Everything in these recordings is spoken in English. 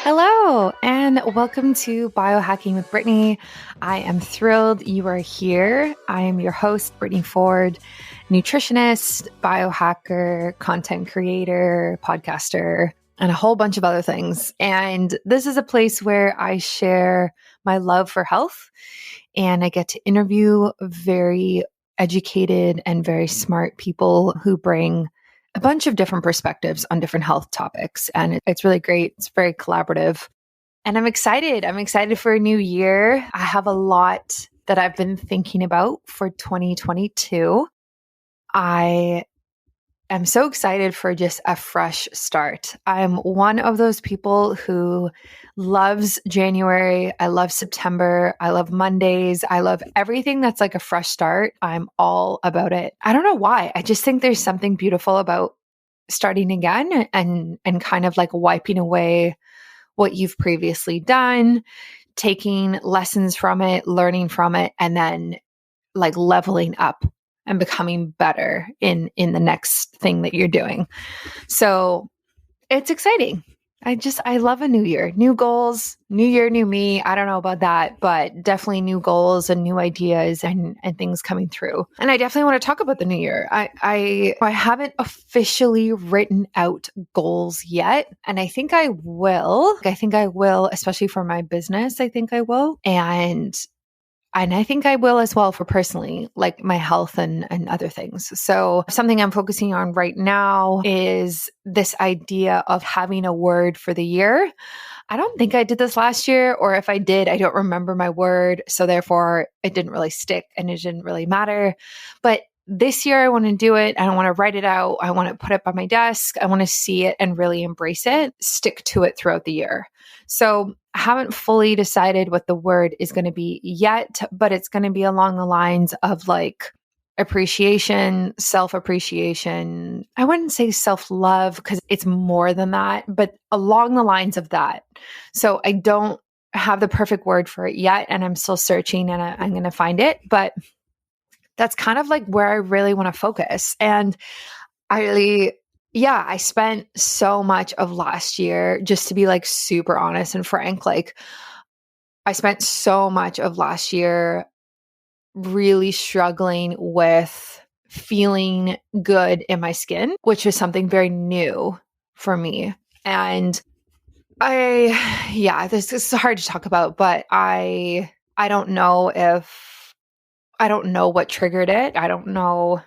Hello, and welcome to Biohacking with Brittany. I am thrilled you are here. I am your host, Brittany Ford, nutritionist, biohacker, content creator, podcaster, and a whole bunch of other things. And this is a place where I share my love for health, and I get to interview very educated and very smart people who bring a bunch of different perspectives on different health topics. And it's really great. It's very collaborative. And I'm excited. I'm excited for a new year. I have a lot that I've been thinking about for 2022. I am so excited for just a fresh start. I'm one of those people who loves January. I love September. I love Mondays. I love everything that's like a fresh start. I'm all about it. I don't know why. I just think there's something beautiful about starting again and kind of like wiping away what you've previously done, taking lessons from it, learning from it, and then like leveling up and becoming better in the next thing that you're doing. So it's exciting. I love a new year, new goals, new year, new me. I don't know about that, but definitely new goals and new ideas and things coming through. And I definitely want to talk about the new year. I haven't officially written out goals yet. And I think I will. Especially for my business. I think I will. And I think I will as well for personally, like my health and other things. So something I'm focusing on right now is this idea of having a word for the year. I don't think I did this last year, or if I did, I don't remember my word. So therefore it didn't really stick and it didn't really matter. But this year I want to do it. I don't want to write it out. I want to put it by my desk. I want to see it and really embrace it, stick to it throughout the year. So I haven't fully decided what the word is going to be yet, but it's going to be along the lines of like appreciation, self-appreciation. I wouldn't say self-love because it's more than that, but along the lines of that. So I don't have the perfect word for it yet, and I'm still searching and I'm going to find it, but that's kind of like where I really want to focus. And I spent so much of last year, just to be like super honest and frank, like I spent so much of last year really struggling with feeling good in my skin, which is something very new for me. And this is hard to talk about, but I don't know what triggered it. I don't know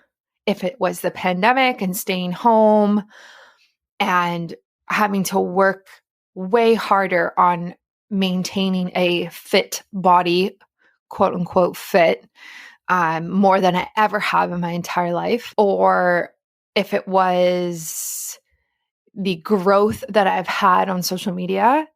if it was the pandemic and staying home and having to work way harder on maintaining a fit body, quote unquote fit, more than I ever have in my entire life, or if it was the growth that I've had on social media,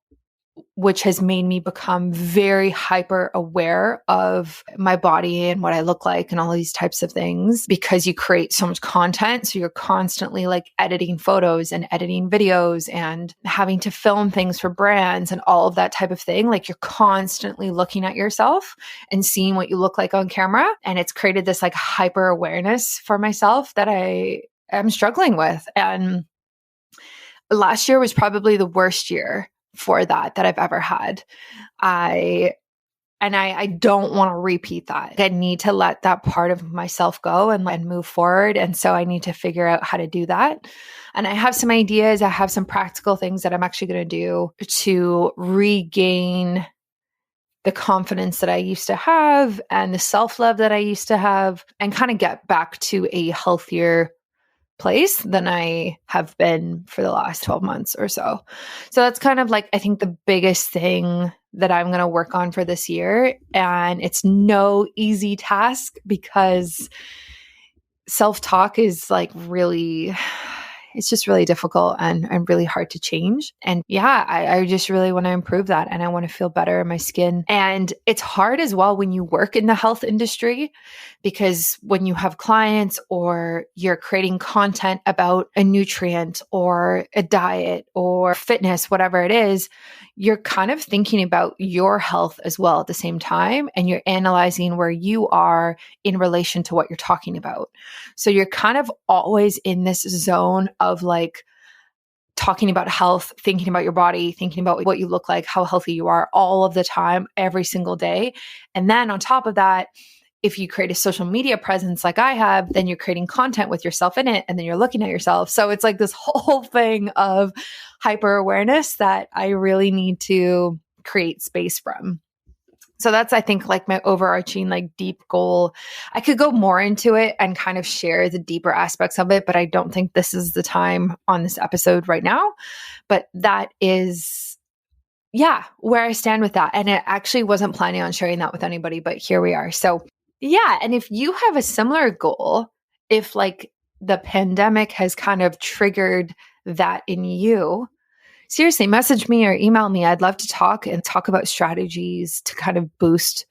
which has made me become very hyper aware of my body and what I look like and all these types of things, because you create so much content. So you're constantly like editing photos and editing videos and having to film things for brands and all of that type of thing. Like you're constantly looking at yourself and seeing what you look like on camera. And it's created this like hyper awareness for myself that I am struggling with. And last year was probably the worst year for that I've ever had. I don't want to repeat that. I need to let that part of myself go and move forward. And so I need to figure out how to do that. And I have some ideas. I have some practical things that I'm actually going to do to regain the confidence that I used to have and the self-love that I used to have, and kind of get back to a healthier place than I have been for the last 12 months or so. So that's kind of like, I think the biggest thing that I'm going to work on for this year. And it's no easy task because self-talk is like really, it's just really difficult and really hard to change. And yeah, I just really want to improve that. And I want to feel better in my skin. And it's hard as well when you work in the health industry, because when you have clients or you're creating content about a nutrient or a diet or fitness, whatever it is, you're kind of thinking about your health as well at the same time. And you're analyzing where you are in relation to what you're talking about. So you're kind of always in this zone of like talking about health, thinking about your body, thinking about what you look like, how healthy you are all of the time, every single day. And then on top of that, if you create a social media presence like I have, then you're creating content with yourself in it, and then you're looking at yourself. So it's like this whole thing of hyper awareness that I really need to create space from. So that's, I think, like my overarching, like deep goal. I could go more into it and kind of share the deeper aspects of it, but I don't think this is the time on this episode right now. But that is, where I stand with that. And I actually wasn't planning on sharing that with anybody, but here we are. So and if you have a similar goal, if like the pandemic has kind of triggered that in you, seriously, message me or email me. I'd love to talk about strategies to kind of boost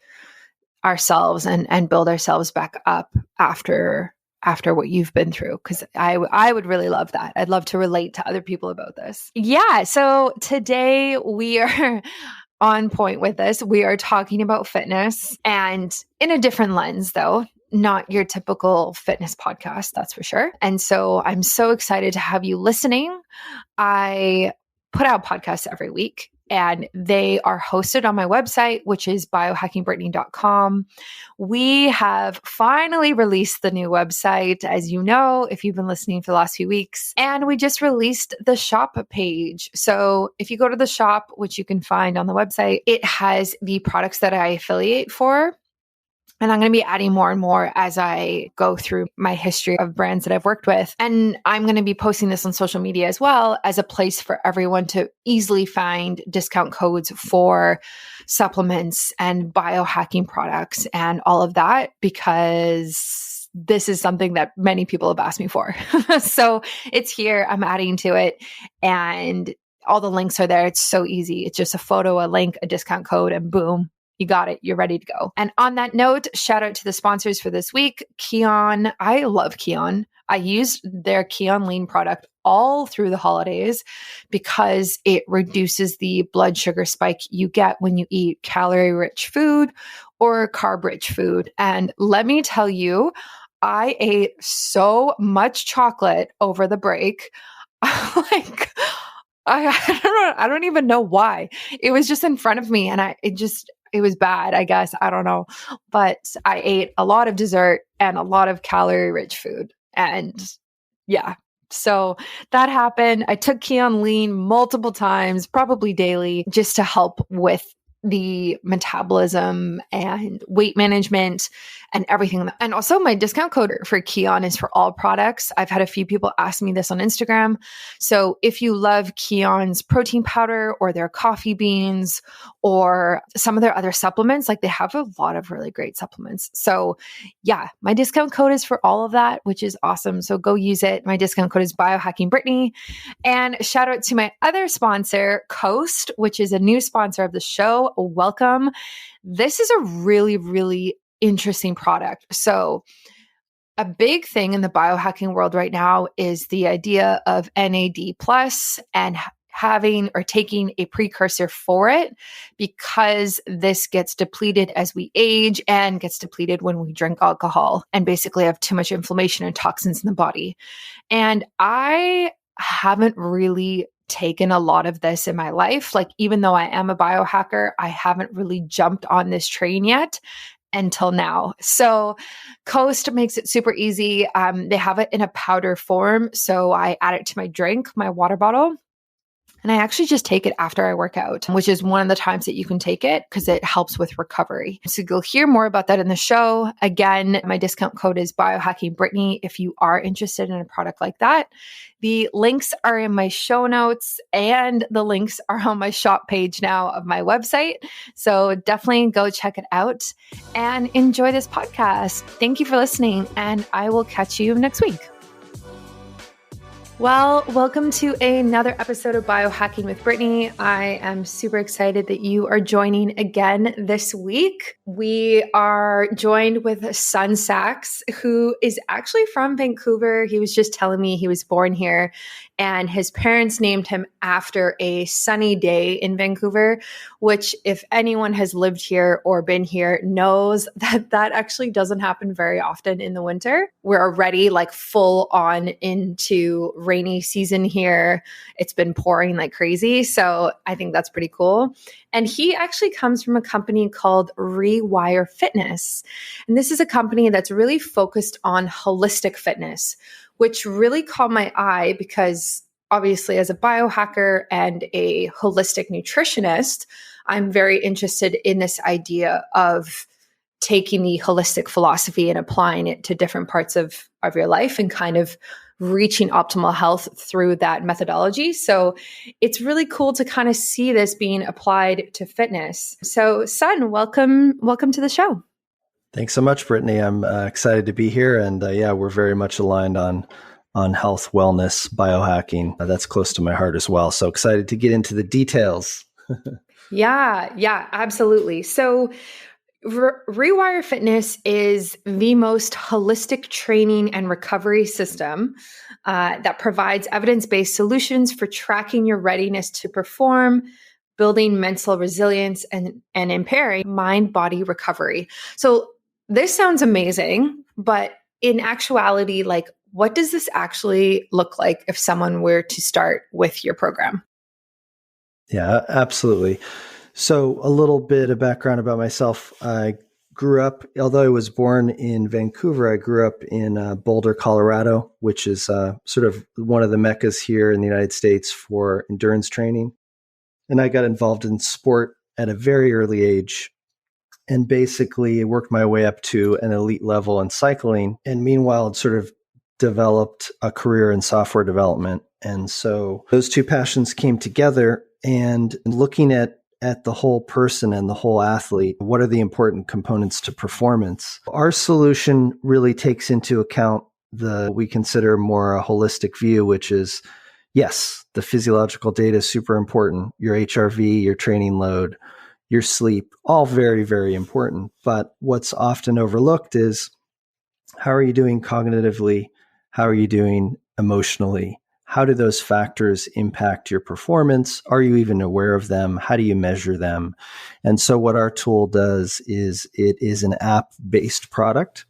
ourselves and build ourselves back up after what you've been through. Because I would really love that. I'd love to relate to other people about this. Yeah. So today we are on point with this. We are talking about fitness, and in a different lens, though. Not your typical fitness podcast, that's for sure. And so I'm so excited to have you listening. I put out podcasts every week, and they are hosted on my website, which is biohackingbrittany.com. We have finally released the new website, as you know, if you've been listening for the last few weeks, and we just released the shop page. So if you go to the shop, which you can find on the website, it has the products that I affiliate for. And I'm going to be adding more and more as I go through my history of brands that I've worked with. And I'm going to be posting this on social media as well as a place for everyone to easily find discount codes for supplements and biohacking products and all of that, because this is something that many people have asked me for. So it's here. I'm adding to it. And all the links are there. It's so easy. It's just a photo, a link, a discount code, and boom. You got it. You're ready to go. And on that note, shout out to the sponsors for this week. Kion. I love Kion. I used their Kion Lean product all through the holidays because it reduces the blood sugar spike you get when you eat calorie-rich food or carb-rich food. And let me tell you, I ate so much chocolate over the break. Like, I don't even know why. It was just in front of me, and it was bad, I guess. I don't know. But I ate a lot of dessert and a lot of calorie-rich food. And so that happened. I took Kion Lean multiple times, probably daily, just to help with the metabolism and weight management and everything. And also my discount code for Kion is for all products. I've had a few people ask me this on Instagram. So if you love Kion's protein powder or their coffee beans or some of their other supplements, like they have a lot of really great supplements. So my discount code is for all of that, which is awesome. So go use it. My discount code is biohackingbrittany. And shout out to my other sponsor, Coast, which is a new sponsor of the show. Welcome. This is a really, really interesting product. So a big thing in the biohacking world right now is the idea of NAD plus and having or taking a precursor for it, because this gets depleted as we age and gets depleted when we drink alcohol and basically have too much inflammation and toxins in the body. And I haven't really taken a lot of this in my life. Like, even though I am a biohacker, I haven't really jumped on this train yet until now. So Coast makes it super easy. They have it in a powder form. So I add it to my drink, my water bottle. And I actually just take it after I work out, which is one of the times that you can take it because it helps with recovery. So you'll hear more about that in the show. Again, my discount code is biohackingbrittany if you are interested in a product like that. The links are in my show notes, and the links are on my shop page now of my website. So definitely go check it out and enjoy this podcast. Thank you for listening, and I will catch you next week. Well, welcome to another episode of Biohacking with Brittany. I am super excited that you are joining again this week. We are joined with son Sachs, who is actually from Vancouver. He was just telling me he was born here, and his parents named him after a sunny day in Vancouver, which, if anyone has lived here or been here, knows that that actually doesn't happen very often in the winter. We're already like full on into rainy season here. It's been pouring like crazy. So I think that's pretty cool. And he actually comes from a company called Rewire Fitness. And this is a company that's really focused on holistic fitness, which really caught my eye because obviously, as a biohacker and a holistic nutritionist, I'm very interested in this idea of taking the holistic philosophy and applying it to different parts of your life and kind of reaching optimal health through that methodology. So it's really cool to kind of see this being applied to fitness. So son, welcome to the show. Thanks so much, Brittany. I'm excited to be here. And yeah, we're very much aligned on health, wellness, biohacking. That's close to my heart as well. So excited to get into the details. Yeah, absolutely. So Rewire Fitness is the most holistic training and recovery system that provides evidence-based solutions for tracking your readiness to perform, building mental resilience, and impairing mind-body recovery. So this sounds amazing, but in actuality, like, what does this actually look like if someone were to start with your program? Yeah, absolutely. So a little bit of background about myself. I grew up, although I was born in Vancouver, I grew up in Boulder, Colorado, which is sort of one of the meccas here in the United States for endurance training. And I got involved in sport at a very early age and basically worked my way up to an elite level in cycling. And meanwhile, sort of developed a career in software development. And so those two passions came together, and looking at the whole person and the whole athlete, what are the important components to performance? Our solution really takes into account we consider more a holistic view, which is, yes, the physiological data is super important. Your HRV, your training load, your sleep, all very, very important. But what's often overlooked is, how are you doing cognitively? How are you doing emotionally? How do those factors impact your performance? Are you even aware of them? How do you measure them? And so what our tool does is it is an app-based product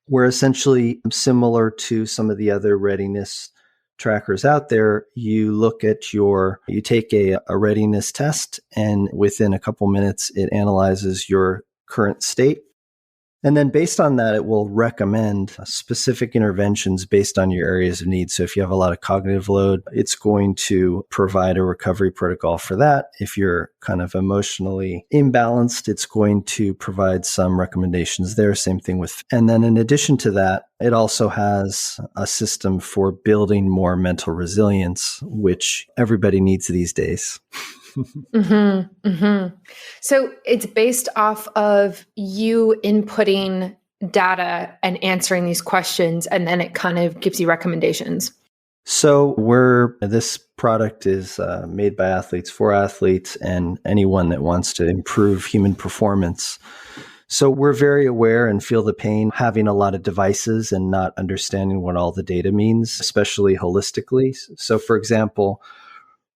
where, essentially, similar to some of the other readiness trackers out there, you take a readiness test, and within a couple minutes, it analyzes your current state. And then based on that, it will recommend specific interventions based on your areas of need. So if you have a lot of cognitive load, it's going to provide a recovery protocol for that. If you're kind of emotionally imbalanced, it's going to provide some recommendations there. Same thing and then in addition to that, it also has a system for building more mental resilience, which everybody needs these days. So it's based off of you inputting data and answering these questions, and then it kind of gives you recommendations. So this product is made by athletes for athletes and anyone that wants to improve human performance. So we're very aware and feel the pain having a lot of devices and not understanding what all the data means, especially holistically. So for example,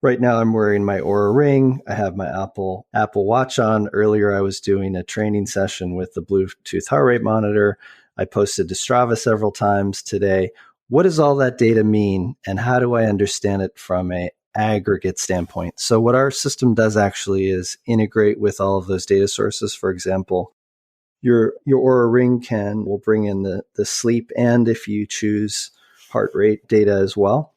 right now I'm wearing my Oura Ring. I have my Apple Watch on. Earlier, I was doing a training session with the Bluetooth heart rate monitor. I posted to Strava several times today. What does all that data mean, and how do I understand it from an aggregate standpoint? So what our system does actually is integrate with all of those data sources. For example, your Oura Ring will bring in the sleep, and if you choose, heart rate data as well.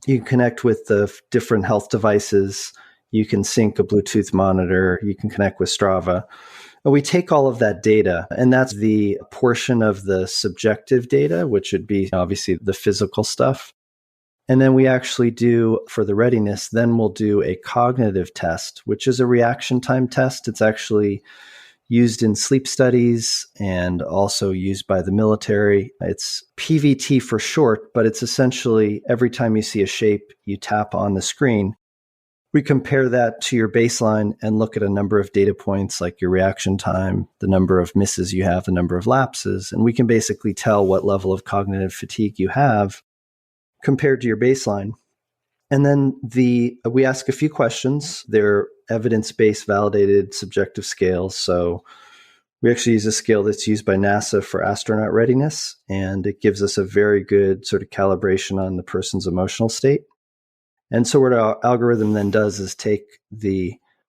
You can connect with the different health devices. You can sync a Bluetooth monitor. You can connect with Strava. And we take all of that data, and that's the portion of the subjective data, which would be obviously the physical stuff. And then we actually do, for the readiness, then we'll do a cognitive test, which is a reaction time test. It's actually used in sleep studies and also used by the military. It's PVT for short, but it's essentially every time you see a shape, you tap on the screen We compare that to your baseline and look at a number of data points like your reaction time, the number of misses you have, the number of lapses, and we can basically tell what level of cognitive fatigue you have compared to your baseline. And then we ask a few questions. They're evidence-based, validated, subjective scales. So we actually use a scale that's used by NASA for astronaut readiness, and it gives us a very good sort of calibration on the person's emotional state. And so what our algorithm then does is take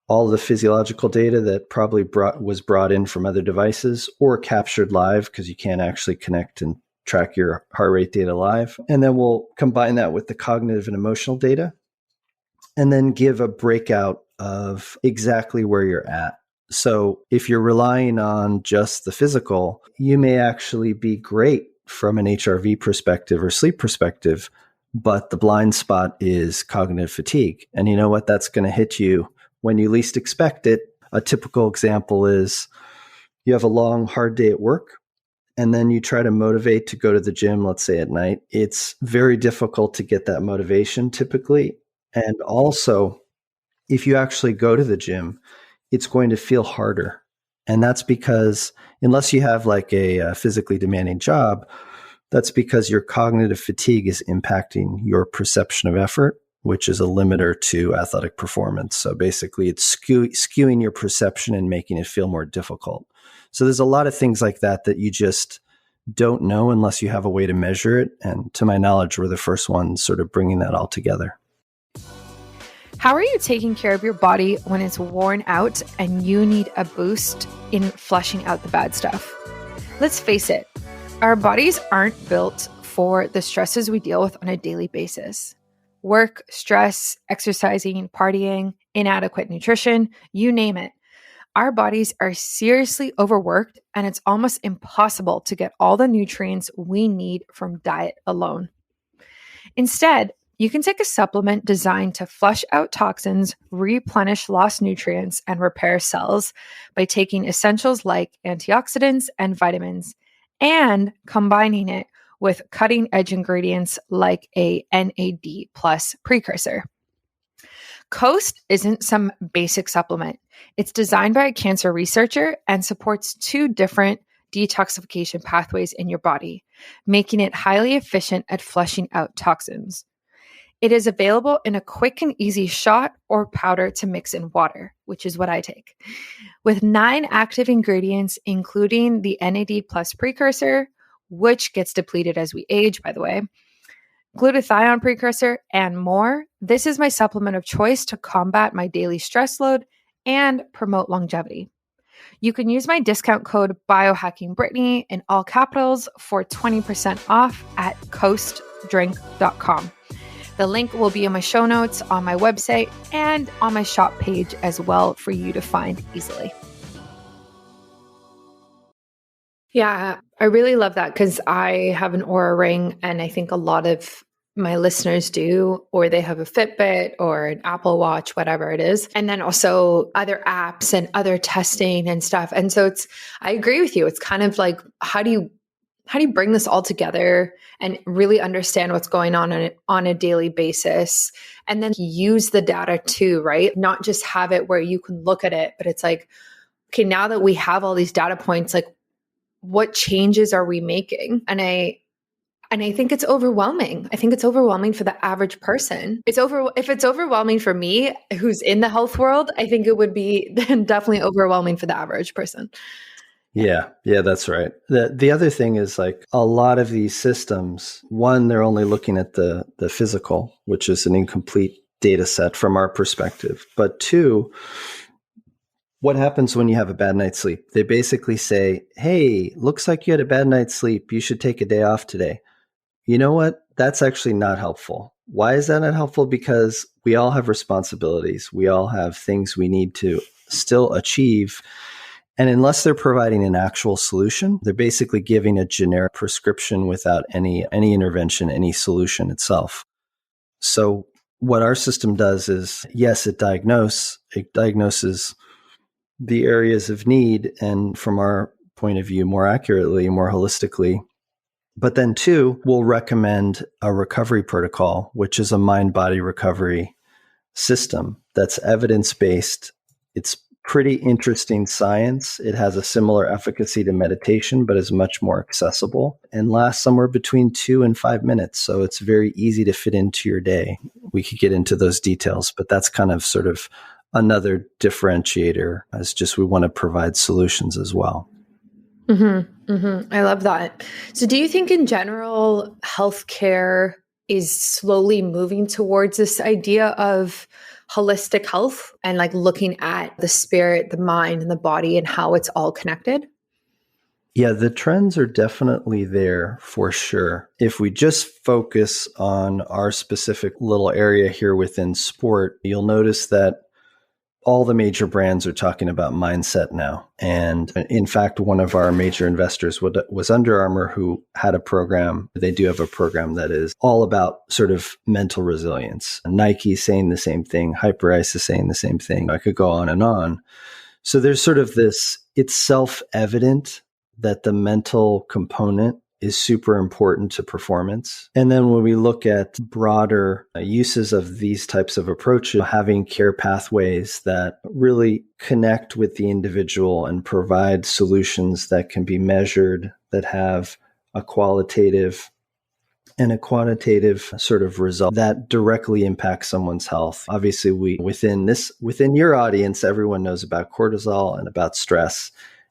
all the physiological data that probably was brought in from other devices or captured live, because you can't actually connect and track your heart rate data live. And then we'll combine that with the cognitive and emotional data and then give a breakout of exactly where you're at. So if you're relying on just the physical, you may actually be great from an HRV perspective or sleep perspective, but the blind spot is cognitive fatigue. And you know what? That's going to hit you when you least expect it. A typical example is you have a long, hard day at work, and then you try to motivate to go to the gym, let's say at night. It's very difficult to get that motivation typically. And also, if you actually go to the gym, it's going to feel harder. And that's because unless you have like a physically demanding job, that's because your cognitive fatigue is impacting your perception of effort, which is a limiter to athletic performance. So basically, it's skewing your perception and making it feel more difficult. So there's a lot of things like that you just don't know unless you have a way to measure it. And to my knowledge, we're the first ones sort of bringing that all together. How are you taking care of your body when it's worn out and you need a boost in flushing out the bad stuff? Let's face it, our bodies aren't built for the stresses we deal with on a daily basis. Work, stress, exercising, partying, inadequate nutrition, you name it. Our bodies are seriously overworked, and it's almost impossible to get all the nutrients we need from diet alone. Instead, you can take a supplement designed to flush out toxins, replenish lost nutrients, and repair cells by taking essentials like antioxidants and vitamins, and combining it with cutting-edge ingredients like a NAD+ precursor. Coast isn't some basic supplement. It's designed by a cancer researcher and supports 2 different detoxification pathways in your body, making it highly efficient at flushing out toxins. It is available in a quick and easy shot or powder to mix in water, which is what I take. With 9 active ingredients, including the NAD+ precursor, which gets depleted as we age, by the way, glutathione precursor, and more, this is my supplement of choice to combat my daily stress load and promote longevity. You can use my discount code biohackingbrittany in all capitals for 20% off at coastdrink.com. The link will be in my show notes on my website and on my shop page as well for you to find easily. Yeah, I really love that because I have an Oura Ring, and I think a lot of my listeners do, or they have a Fitbit or an Apple Watch, whatever it is. And then also other apps and other testing and stuff. And so I agree with you. It's kind of like, how do you bring this all together and really understand what's going on a daily basis, and then use the data too, right? Not just have it where you can look at it, but it's like, okay, now that we have all these data points, like what changes are we making? And I think it's overwhelming. I think it's overwhelming for the average person. If it's overwhelming for me, who's in the health world, I think it would be definitely overwhelming for the average person. Yeah, that's right. The other thing is like a lot of these systems, one, they're only looking at the physical, which is an incomplete data set from our perspective. But 2, what happens when you have a bad night's sleep? They basically say, hey, looks like you had a bad night's sleep. You should take a day off today. You know what? That's actually not helpful. Why is that not helpful? Because we all have responsibilities. We all have things we need to still achieve. And unless they're providing an actual solution, they're basically giving a generic prescription without any intervention, any solution itself. So what our system does is, yes, it diagnoses the areas of need, and from our point of view, more accurately, more holistically. But then 2, we'll recommend a recovery protocol, which is a mind-body recovery system. that's evidence-based. It's pretty interesting science. It has a similar efficacy to meditation, but is much more accessible and lasts somewhere between 2 and 5 minutes. So it's very easy to fit into your day. We could get into those details, but that's kind of sort of another differentiator, as just we want to provide solutions as well. I love that. So do you think in general, healthcare is slowly moving towards this idea of holistic health and like looking at the spirit, the mind, and the body and how it's all connected? Yeah, the trends are definitely there for sure. If we just focus on our specific little area here within sport, you'll notice that all the major brands are talking about mindset now. And in fact, one of our major investors was Under Armour, who had a program. They do have a program that is all about sort of mental resilience. Nike saying the same thing. Hyperice is saying the same thing. I could go on and on. So there's sort of this, it's self-evident that the mental component is super important to performance. And then when we look at broader uses of these types of approaches, having care pathways that really connect with the individual and provide solutions that can be measured, that have a qualitative and a quantitative sort of result that directly impacts someone's health. Obviously, within your audience, everyone knows about cortisol and about stress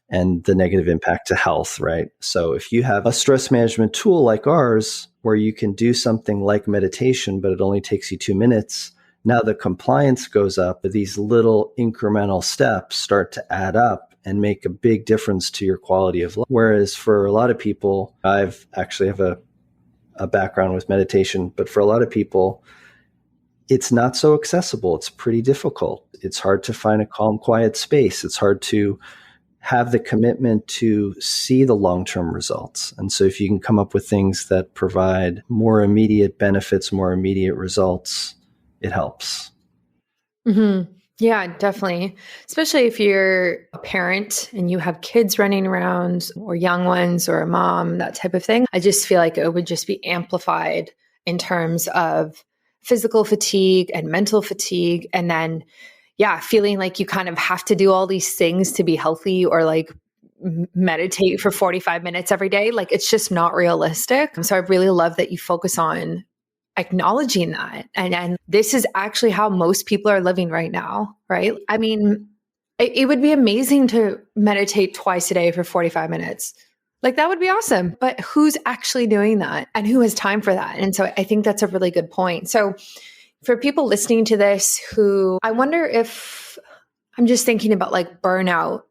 and the negative impact to health, right? So if you have a stress management tool like ours, where you can do something like meditation, but it only takes you 2 minutes, now the compliance goes up. These little incremental steps start to add up and make a big difference to your quality of life. Whereas for a lot of people, I've actually have a background with meditation, but for a lot of people, it's not so accessible. It's pretty difficult. It's hard to find a calm, quiet space. It's hard to have the commitment to see the long-term results. And so if you can come up with things that provide more immediate benefits, more immediate results, it helps. Yeah, definitely. Especially if you're a parent and you have kids running around or young ones or a mom, that type of thing. I just feel like it would just be amplified in terms of physical fatigue and mental fatigue. And then feeling like you kind of have to do all these things to be healthy or like meditate for 45 minutes every day. Like it's just not realistic. So I really love that you focus on acknowledging that. And this is actually how most people are living right now, right? I mean, it would be amazing to meditate twice a day for 45 minutes. Like that would be awesome. But who's actually doing that and who has time for that? And so I think that's a really good point. So for people listening to this who, I wonder if, I'm just thinking about like burnout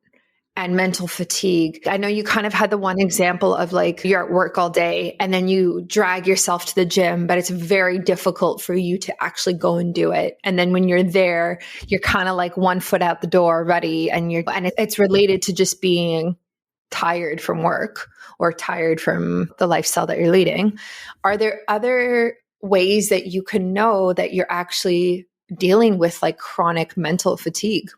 and mental fatigue. I know you kind of had the one example of like you're at work all day and then you drag yourself to the gym, but it's very difficult for you to actually go and do it. And then when you're there, you're kind of like 1 foot out the door ready and it's related to just being tired from work or tired from the lifestyle that you're leading. Are there other ways that you can know that you're actually dealing with like chronic mental fatigue?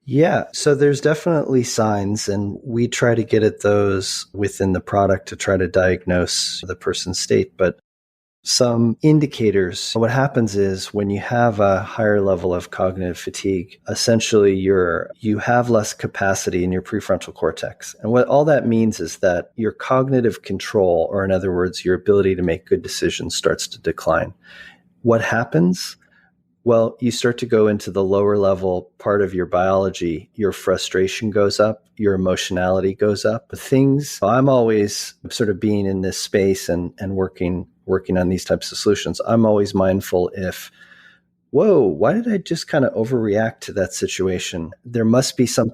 Yeah, so there's definitely signs, and we try to get at those within the product to try to diagnose the person's state. But some indicators, what happens is when you have a higher level of cognitive fatigue, essentially you have less capacity in your prefrontal cortex. And what all that means is that your cognitive control, or in other words, your ability to make good decisions, starts to decline. What happens? Well, you start to go into the lower level part of your biology. Your frustration goes up, your emotionality goes up. I'm always sort of being in this space and working on these types of solutions. I'm always mindful why did I just kind of overreact to that situation? There must be some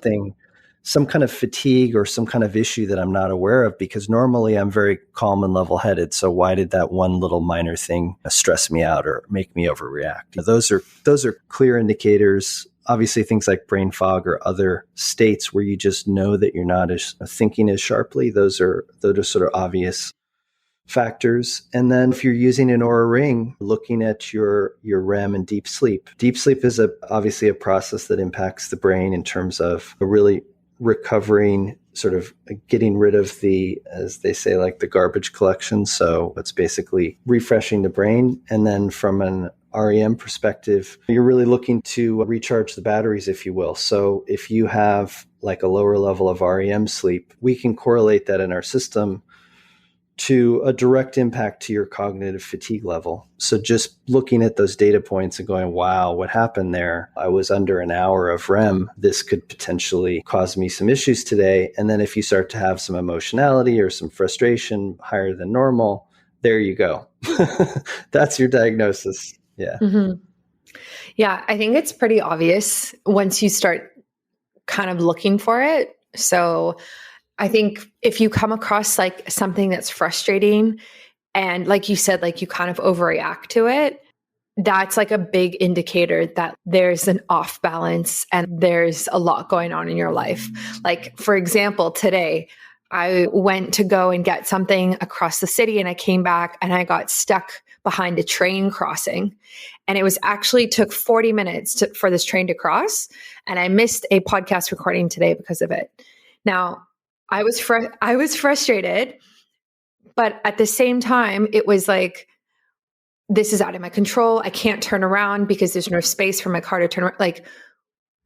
kind of fatigue or some kind of issue that I'm not aware of, because normally I'm very calm and level-headed. So why did that one little minor thing stress me out or make me overreact? Those are clear indicators. Obviously, things like brain fog or other states where you just know that you're not thinking as sharply. Those are sort of obvious factors. And then if you're using an Oura ring, looking at your REM and deep sleep. Deep sleep is obviously a process that impacts the brain in terms of really recovering, sort of getting rid of as they say, like the garbage collection. So it's basically refreshing the brain. And then from an REM perspective, you're really looking to recharge the batteries, if you will. So if you have like a lower level of REM sleep, we can correlate that in our system to a direct impact to your cognitive fatigue level. So just looking at those data points and going, wow, what happened there? I was under an hour of REM. This could potentially cause me some issues today. And then if you start to have some emotionality or some frustration higher than normal, there you go. That's your diagnosis. Yeah. Mm-hmm. Yeah, I think it's pretty obvious once you start kind of looking for it. So I think if you come across like something that's frustrating and like you said, like you kind of overreact to it, that's like a big indicator that there's an off balance and there's a lot going on in your life. Like, for example, today I went to go and get something across the city and I came back and I got stuck behind a train crossing. And it was actually took 40 minutes for this train to cross. And I missed a podcast recording today because of it. Now, I was frustrated, but at the same time, it was like, this is out of my control. I can't turn around because there's no space for my car to turn around. Like,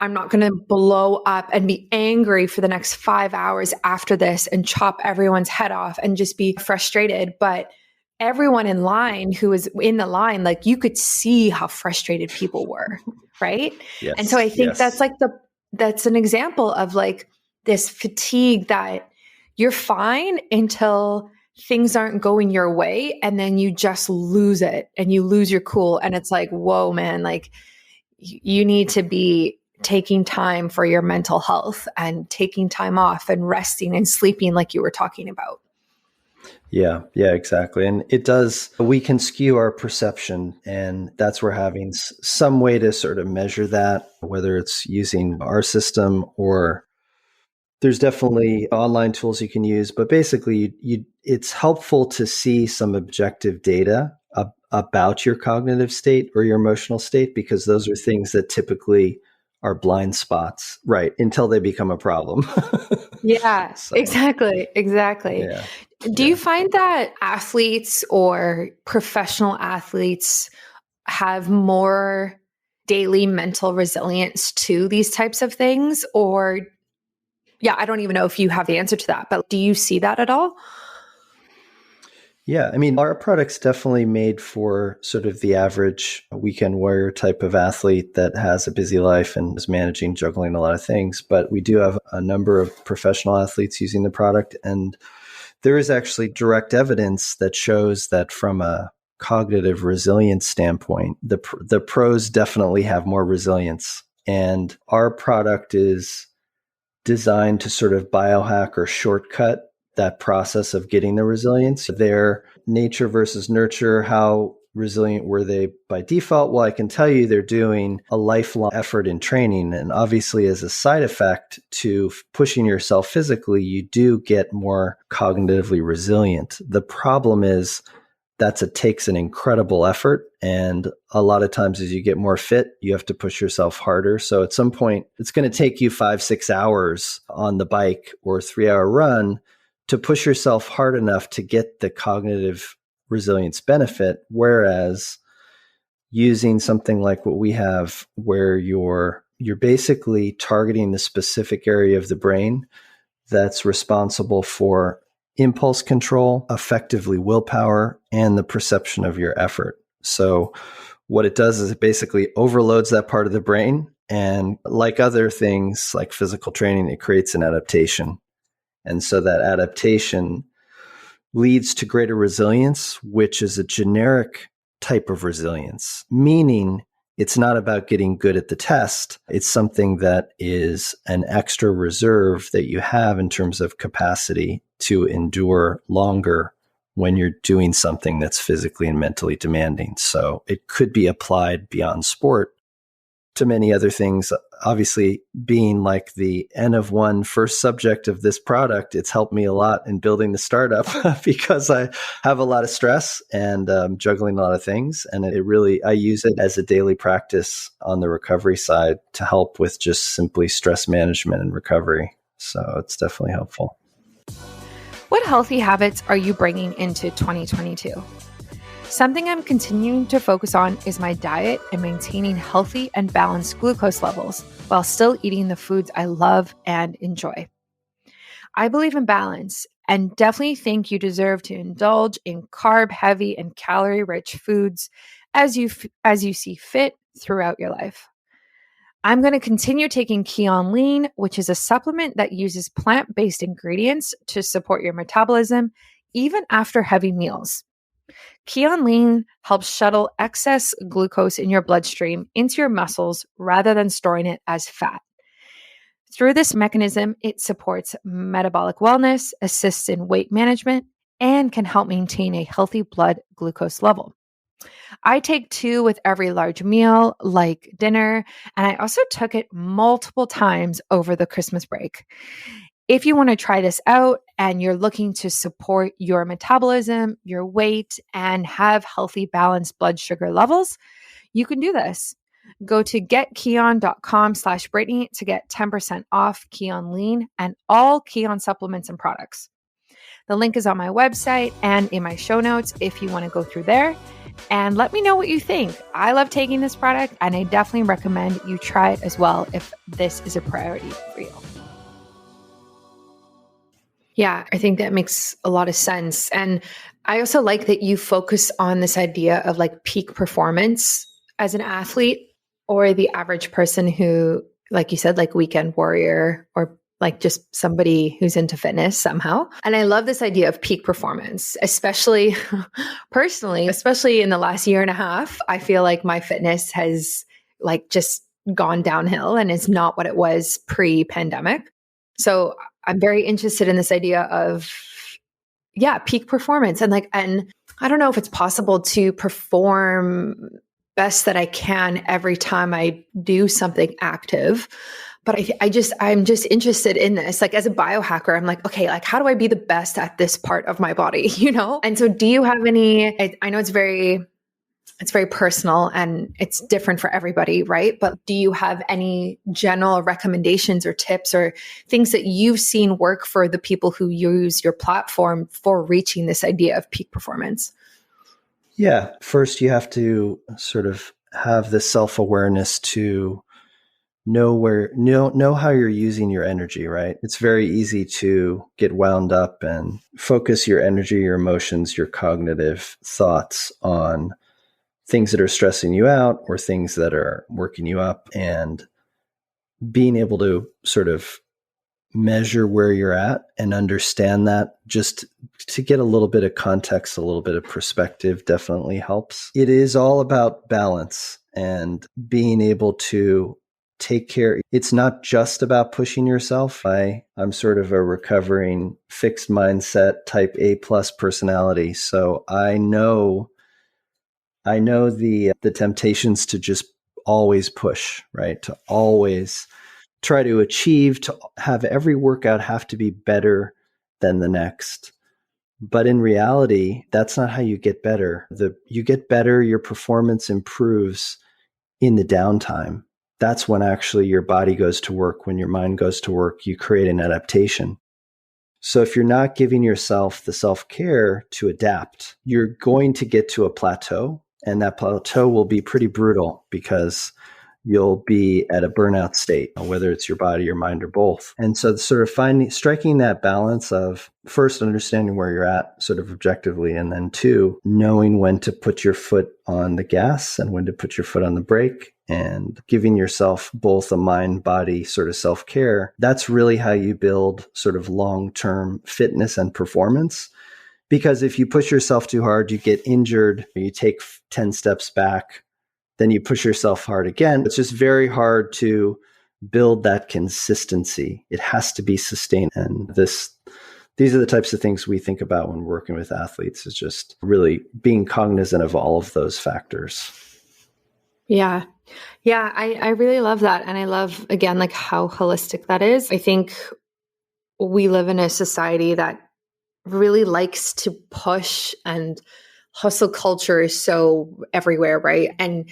I'm not going to blow up and be angry for the next 5 hours after this and chop everyone's head off and just be frustrated. But everyone in line who was in the line, like you could see how frustrated people were. Right. Yes, and so I think that's like that's an example of like this fatigue that you're fine until things aren't going your way. And then you just lose it and you lose your cool. And it's like, whoa, man, like you need to be taking time for your mental health and taking time off and resting and sleeping like you were talking about. Yeah, exactly. And we can skew our perception, and that's where having some way to sort of measure that, whether it's using our system or there's definitely online tools you can use, but basically it's helpful to see some objective data about your cognitive state or your emotional state, because those are things that typically are blind spots, right? Until they become a problem. Yeah, exactly. Yeah. Do you find that athletes or professional athletes have more daily mental resilience to these types of things? Or, yeah, I don't even know if you have the answer to that, but do you see that at all? Yeah, I mean, our product's definitely made for sort of the average weekend warrior type of athlete that has a busy life and is managing, juggling a lot of things. But we do have a number of professional athletes using the product. And there is actually direct evidence that shows that from a cognitive resilience standpoint, the pros definitely have more resilience. And our product is designed to sort of biohack or shortcut that process of getting the resilience. Their nature versus nurture, how resilient were they by default? Well, I can tell you they're doing a lifelong effort in training. And obviously, as a side effect to pushing yourself physically, you do get more cognitively resilient. The problem is takes an incredible effort. And a lot of times as you get more fit, you have to push yourself harder. So at some point, it's going to take you 5-6 hours on the bike or a 3-hour run to push yourself hard enough to get the cognitive resilience benefit. Whereas using something like what we have, where you're basically targeting the specific area of the brain that's responsible for impulse control, effectively willpower, and the perception of your effort. So what it does is it basically overloads that part of the brain. And like other things, like physical training, it creates an adaptation. And so that adaptation leads to greater resilience, which is a generic type of resilience, meaning it's not about getting good at the test. It's something that is an extra reserve that you have in terms of capacity to endure longer when you're doing something that's physically and mentally demanding. So it could be applied beyond sport to many other things. Obviously, being like the N of one first subject of this product, it's helped me a lot in building the startup because I have a lot of stress and juggling a lot of things. And I use it as a daily practice on the recovery side to help with just simply stress management and recovery. So it's definitely helpful. What healthy habits are you bringing into 2022? Something I'm continuing to focus on is my diet and maintaining healthy and balanced glucose levels while still eating the foods I love and enjoy. I believe in balance and definitely think you deserve to indulge in carb-heavy and calorie-rich foods as you see fit throughout your life. I'm going to continue taking Keon Lean, which is a supplement that uses plant-based ingredients to support your metabolism even after heavy meals. Keon Lean helps shuttle excess glucose in your bloodstream into your muscles rather than storing it as fat. Through this mechanism, it supports metabolic wellness, assists in weight management, and can help maintain a healthy blood glucose level. I take 2 with every large meal, like dinner, and I also took it multiple times over the Christmas break. If you want to try this out and you're looking to support your metabolism, your weight, and have healthy, balanced blood sugar levels, you can do this. Go to getkeon.com/Brittany to get 10% off Keon Lean and all Keon supplements and products. The link is on my website and in my show notes if you want to go through there. And let me know what you think. I love taking this product and I definitely recommend you try it as well if this is a priority for you. Yeah, I think that makes a lot of sense. And I also like that you focus on this idea of like peak performance as an athlete or the average person who, like you said, like weekend warrior or like just somebody who's into fitness somehow. And I love this idea of peak performance, especially personally, especially in the last year and a half. I feel like my fitness has like just gone downhill and is not what it was pre-pandemic. So I'm very interested in this idea of, peak performance and I don't know if it's possible to perform best that I can every time I do something active. But I'm just interested in this. Like as a biohacker, I'm like, okay, like how do I be the best at this part of my body, you know? And so do you have any, I know it's very personal and it's different for everybody, right? But do you have any general recommendations or tips or things that you've seen work for the people who use your platform for reaching this idea of peak performance? Yeah. First, you have to sort of have the self-awareness to know how you're using your energy, right? It's very easy to get wound up and focus your energy, your emotions, your cognitive thoughts on things that are stressing you out or things that are working you up, and being able to sort of measure where you're at and understand that just to get a little bit of context, a little bit of perspective definitely helps. It is all about balance and being able to take care. It's not just about pushing yourself. I'm sort of a recovering fixed mindset type A+ personality. So I know the temptations to just always push, right? To always try to achieve, to have every workout have to be better than the next. But in reality, that's not how you get better. You get better, your performance improves in the downtime. That's when actually your body goes to work. When your mind goes to work, you create an adaptation. So if you're not giving yourself the self-care to adapt, you're going to get to a plateau, and that plateau will be pretty brutal because you'll be at a burnout state, whether it's your body, your mind, or both. And so sort of striking that balance of first understanding where you're at sort of objectively, and then 2, knowing when to put your foot on the gas and when to put your foot on the brake, and giving yourself both a mind, body sort of self-care. That's really how you build sort of long-term fitness and performance. Because if you push yourself too hard, you get injured, you take 10 steps back, then you push yourself hard again. It's just very hard to build that consistency. It has to be sustained. And these are the types of things we think about when working with athletes, is just really being cognizant of all of those factors. Yeah. Yeah. I really love that. And I love, again, like how holistic that is. I think we live in a society that really likes to push, and hustle culture is so everywhere, right? And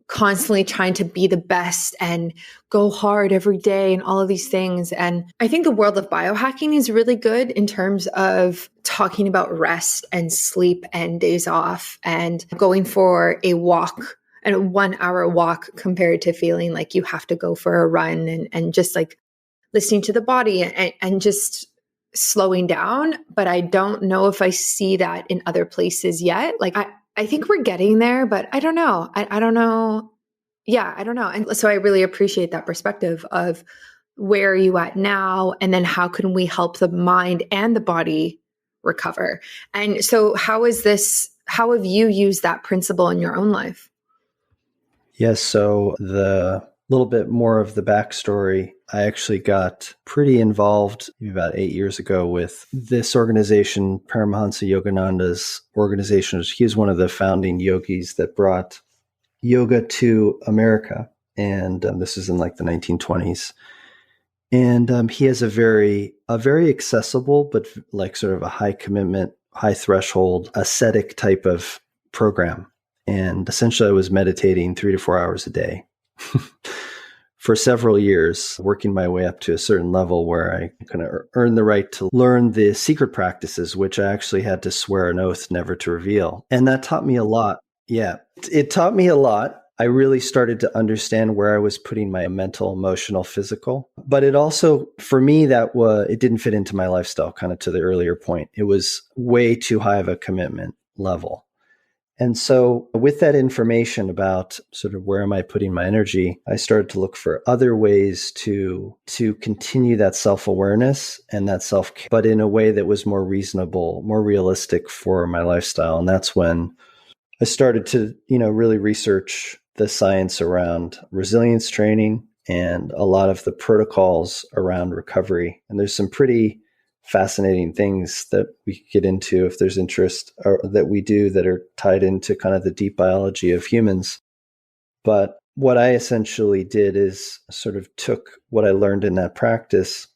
constantly trying to be the best and go hard every day and all of these things. And I think the world of biohacking is really good in terms of talking about rest and sleep and days off and going for a walk and a 1 hour walk compared to feeling like you have to go for a run and just like listening to the body and just slowing down. But I don't know if I see that in other places yet. Like I think we're getting there, but I don't know. I don't know. Yeah, I don't know. And so I really appreciate that perspective of where are you at now? And then how can we help the mind and the body recover? And so how have you used that principle in your own life? Yes. So the little bit more of the backstory, I actually got pretty involved about 8 years ago with this organization, Paramahansa Yogananda's organization. He was one of the founding yogis that brought yoga to America. And this is in like the 1920s. And he has a very accessible, but like sort of a high commitment, high threshold, ascetic type of program. And essentially I was meditating 3 to 4 hours a day for several years, working my way up to a certain level where I kind of earned the right to learn the secret practices, which I actually had to swear an oath never to reveal. And that taught me a lot. Yeah, it taught me a lot. I really started to understand where I was putting my mental, emotional, physical. But it also, for me, it didn't fit into my lifestyle, kind of to the earlier point. It was way too high of a commitment level. And so with that information about sort of where am I putting my energy, I started to look for other ways to continue that self-awareness and that self-care, but in a way that was more reasonable, more realistic for my lifestyle. And that's when I started to, really research the science around resilience training and a lot of the protocols around recovery. And there's some pretty fascinating things that we could get into if there's interest, or that we do, that are tied into kind of the deep biology of humans. But what I essentially did is sort of took what I learned in that practice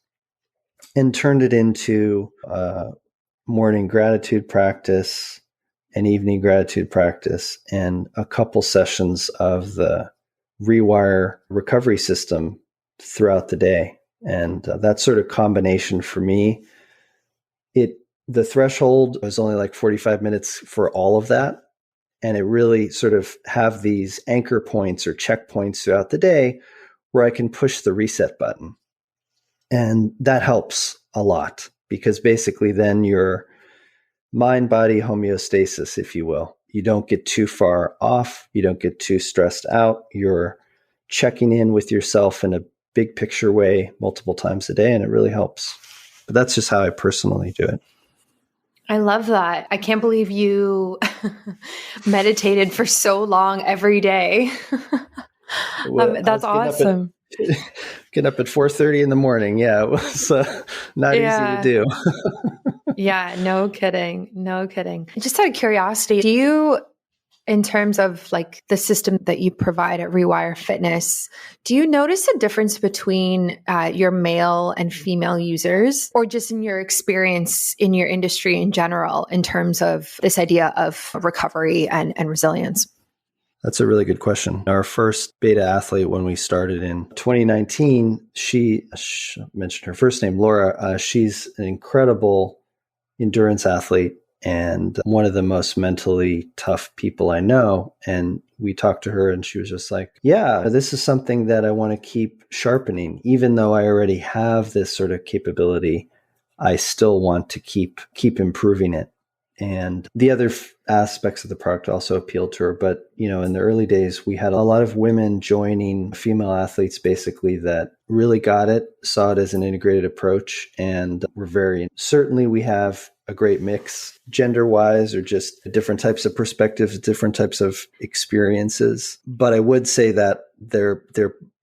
and turned it into a morning gratitude practice, an evening gratitude practice, and a couple sessions of the Rewire recovery system throughout the day. And that sort of combination for me, the threshold was only like 45 minutes for all of that. And it really sort of have these anchor points or checkpoints throughout the day where I can push the reset button. And that helps a lot, because basically then your mind-body homeostasis, if you will, you don't get too far off. You don't get too stressed out. You're checking in with yourself in a big picture way multiple times a day, and it really helps. But that's just how I personally do it. I love that. I can't believe you meditated for so long every day. That's awesome. Getting up at 4:30 in the morning. Yeah, it was not easy to do. Yeah, no kidding. No kidding. Just out of curiosity, do you, in terms of like the system that you provide at Rewire Fitness, do you notice a difference between your male and female users, or just in your experience in your industry in general, in terms of this idea of recovery and resilience? That's a really good question. Our first beta athlete, when we started in 2019, she mentioned her first name, Laura. She's an incredible endurance athlete and one of the most mentally tough people I know. And we talked to her and she was just like, yeah, this is something that I want to keep sharpening. Even though I already have this sort of capability, I still want to keep improving it. And the other aspects of the product also appealed to her. But, in the early days, we had a lot of women joining female athletes, basically, that really got it, saw it as an integrated approach, and certainly we have a great mix gender-wise, or just different types of perspectives, different types of experiences. But I would say that there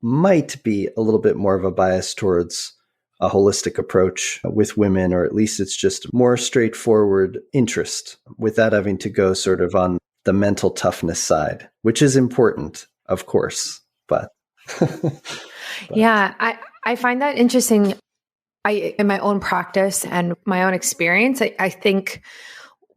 might be a little bit more of a bias towards a holistic approach with women, or at least it's just more straightforward interest without having to go sort of on the mental toughness side, which is important, of course. But yeah, I find that interesting. In my own practice and my own experience, I think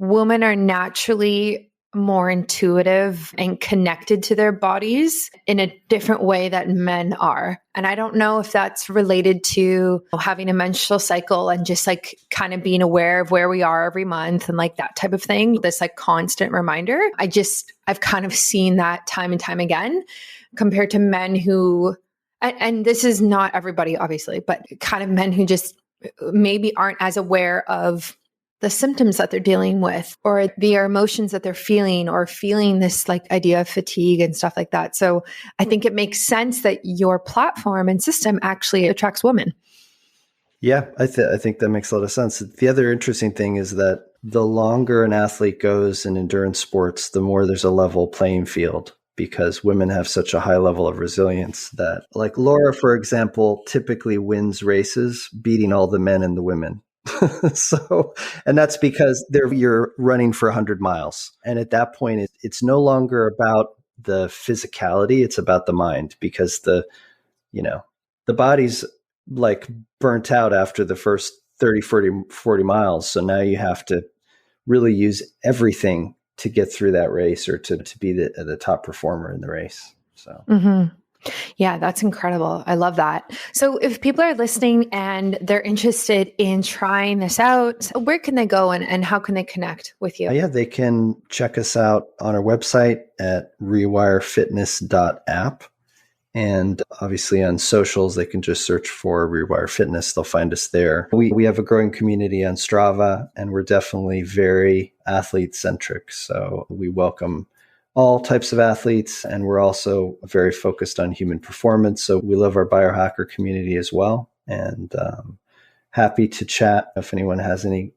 women are naturally more intuitive and connected to their bodies in a different way that men are. And I don't know if that's related to having a menstrual cycle and just like kind of being aware of where we are every month and like that type of thing, this like constant reminder. I've kind of seen that time and time again compared to men who, and this is not everybody obviously, but kind of men who just maybe aren't as aware of the symptoms that they're dealing with or the emotions that they're feeling or feeling this like idea of fatigue and stuff like that. So I think it makes sense that your platform and system actually attracts women. Yeah, I think that makes a lot of sense. The other interesting thing is that the longer an athlete goes in endurance sports, the more there's a level playing field because women have such a high level of resilience that, like Laura, for example, typically wins races beating all the men and the women. And that's because you're running for 100 miles. And at that point, it's no longer about the physicality. It's about the mind because the body's like burnt out after the first 30, 40 miles. So now you have to really use everything to get through that race or to be the top performer in the race. So. Mm-hmm. Yeah, that's incredible. I love that. So if people are listening and they're interested in trying this out, where can they go and how can they connect with you? Yeah, they can check us out on our website at rewirefitness.app. And obviously on socials, they can just search for Rewire Fitness. They'll find us there. We have a growing community on Strava, and we're definitely very athlete-centric. So we welcome all types of athletes, and we're also very focused on human performance. So we love our biohacker community as well, and happy to chat. If anyone has any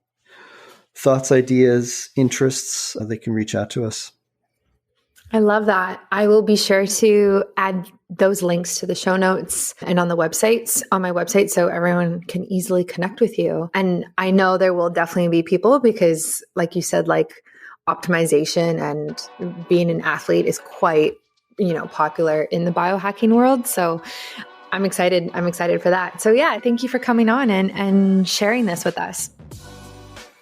thoughts, ideas, interests, they can reach out to us. I love that. I will be sure to add those links to the show notes and on my website, so everyone can easily connect with you. And I know there will definitely be people because, like you said, like optimization and being an athlete is quite, popular in the biohacking world. So I'm excited. I'm excited for that. So yeah, thank you for coming on and sharing this with us.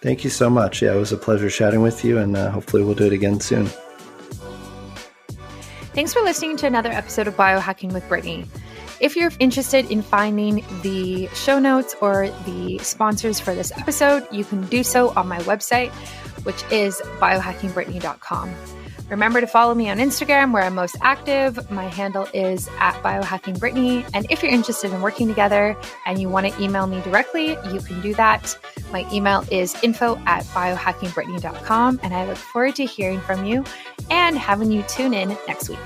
Thank you so much. Yeah, it was a pleasure chatting with you, and hopefully we'll do it again soon. Thanks for listening to another episode of Biohacking with Brittany. If you're interested in finding the show notes or the sponsors for this episode, you can do so on my website, which is biohackingbrittany.com. Remember to follow me on Instagram where I'm most active. My handle is @biohackingbrittany. And if you're interested in working together and you want to email me directly, you can do that. My email is info@biohackingbrittany.com. And I look forward to hearing from you and having you tune in next week.